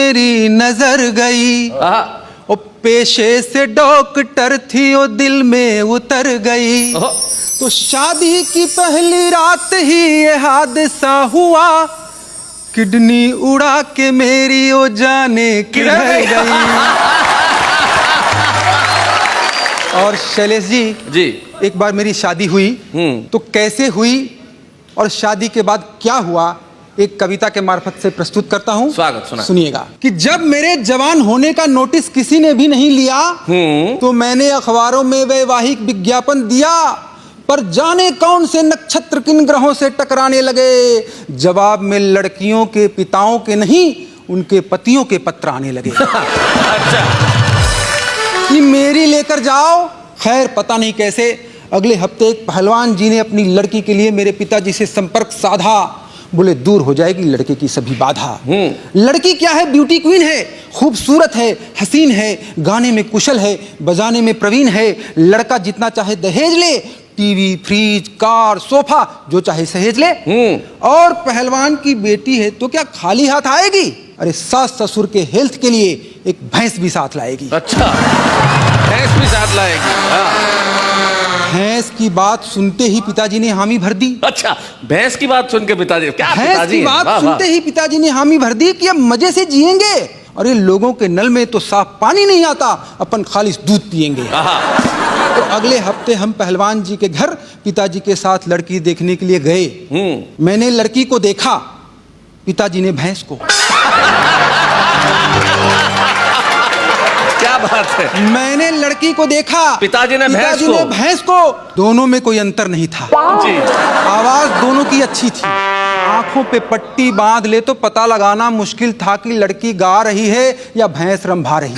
मेरी नजर गई, ओ पेशे से डॉक्टर थी, ओ दिल में उतर गई। तो शादी की पहली रात ही ये हादसा हुआ, किडनी उड़ा के मेरी ओ जाने किधर गई। और शैलेश जी, एक बार मेरी शादी हुई, तो कैसे हुई और शादी के बाद क्या हुआ, एक कविता के मार्फत से प्रस्तुत करता हूं। स्वागत, सुनिएगा। कि जब मेरे जवान होने का नोटिस किसी ने भी नहीं लिया, तो मैंने अखबारों में वैवाहिक विज्ञापन दिया, पर जाने कौन से नक्षत्र किन ग्रहों से टकराने लगे, जवाब में लड़कियों के पिताओं के नहीं, उनके पतियों के पत्र आने लगे। अच्छा। कि मेरी लेकर जाओ। खैर पता नहीं कैसे अगले हफ्ते एक पहलवान जी ने अपनी लड़की के लिए मेरे पिताजी से संपर्क साधा। बोले दूर हो जाएगी लड़के की सभी बाधा। लड़की क्या है, ब्यूटी क्वीन है, खूबसूरत है, हसीन है, गाने में कुशल है, बजाने में प्रवीण है। लड़का जितना चाहे दहेज ले, टीवी, फ्रिज, कार, सोफा जो चाहे सहेज ले। और पहलवान की बेटी है तो क्या खाली हाथ आएगी, अरे सास ससुर के हेल्थ के लिए एक भैंस भी साथ लाएगी। अच्छा, भैंस भी साथ लाएगी। भैंस की बात सुनते ही पिताजी ने हामी भर दी। अच्छा, भैंस की बात सुन के पिताजी, क्या भैंस की बात सुनते ही पिताजी ने हामी भर दी कि अब मजे से जिएंगे। अरे लोगों के नल में तो साफ पानी नहीं आता, अपन खालिश दूध पिएंगे। तो अगले हफ्ते हम पहलवान जी के घर पिताजी के साथ लड़की देखने के लिए गए। मैंने लड़की को देखा, पिताजी ने भैंस को। क्या बात है। मैंने लड़की को देखा, पिताजी ने भैंस को। दोनों में कोई अंतर नहीं था जी। आवाज दोनों की अच्छी थी। आंखों पे पट्टी बांध ले तो पता लगाना मुश्किल था कि लड़की गा रही है या भैंस रंभा रही है।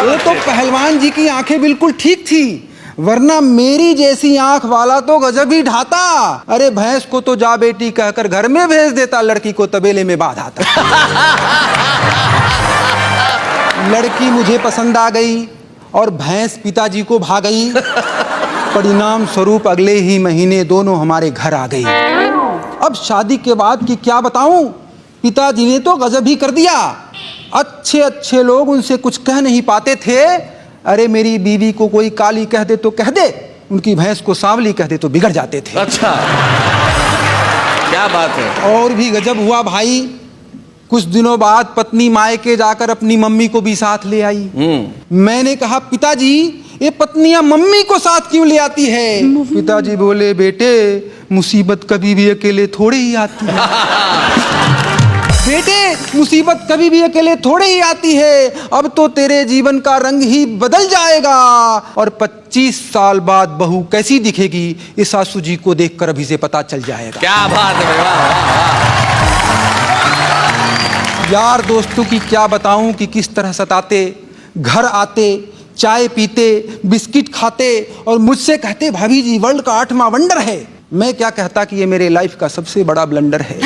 वो तो पहलवान जी की आंखें बिल्कुल ठीक थी, वरना मेरी जैसी आंख वाला तो गजब ही ढाता। अरे भैंस को तो जा बेटी कहकर घर में भेज देता, लड़की को तबेले में बांधाता। लड़की मुझे पसंद आ गई और भैंस पिताजी को भा गई। परिणाम स्वरूप अगले ही महीने दोनों हमारे घर आ गई। अब शादी के बाद की क्या बताऊं, पिताजी ने तो गजब ही कर दिया। अच्छे अच्छे लोग उनसे कुछ कह नहीं पाते थे। अरे मेरी बीवी को कोई काली कह दे तो कह दे, उनकी भैंस को सांवली कह दे तो बिगड़ जाते थे। अच्छा, क्या बात है। और भी गजब हुआ भाई, कुछ दिनों बाद पत्नी मायके जाकर अपनी मम्मी को भी साथ ले आई। मैंने कहा पिताजी ये पत्नियां मम्मी को साथ क्यों ले आती है? पिताजी बोले बेटे मुसीबत कभी भी अकेले थोड़े ही आती है। बेटे मुसीबत कभी भी अकेले थोड़े ही आती है, अब तो तेरे जीवन का रंग ही बदल जाएगा और 25 साल बाद बहू कैसी दिखेगी ये सासू जी को देखकर अभी से पता चल जाएगा। क्या बात है। यार दोस्तों की क्या बताऊं कि किस तरह सताते, घर आते, चाय पीते, बिस्किट खाते और मुझसे कहते भाभी जी वर्ल्ड का 8वां वंडर है। मैं क्या कहता कि ये मेरे लाइफ का सबसे बड़ा ब्लंडर है।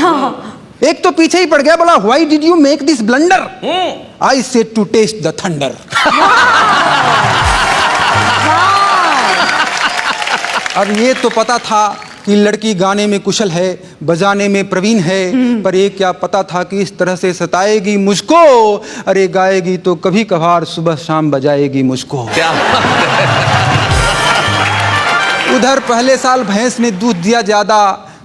एक तो पीछे ही पड़ गया, बोला why did you make this blunder? I said to test the thunder. अब ये तो पता था कि लड़की गाने में कुशल है, बजाने में प्रवीण है, पर ये क्या पता था कि इस तरह से सताएगी मुझको। अरे गाएगी तो कभी कभार सुबह शाम बजाएगी मुझको। क्या उधर पहले साल भैंस ने दूध दिया ज्यादा,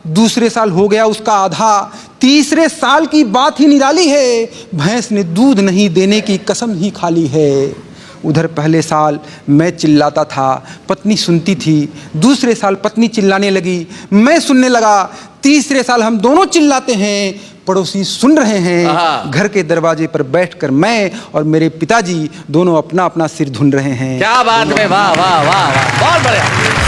दूसरे साल हो गया उसका आधा, तीसरे साल की बात ही निराली है, भैंस ने दूध नहीं देने की कसम ही खा ली है। उधर पहले साल मैं चिल्लाता था, पत्नी सुनती थी, दूसरे साल पत्नी चिल्लाने लगी, मैं सुनने लगा, तीसरे साल हम दोनों चिल्लाते हैं, पड़ोसी सुन रहे हैं। घर के दरवाजे पर बैठकर मैं और मेरे पिताजी दोनों अपना अपना सिर धुन रहे हैं। क्या बात है, वाह वाह वाह, बहुत बढ़िया।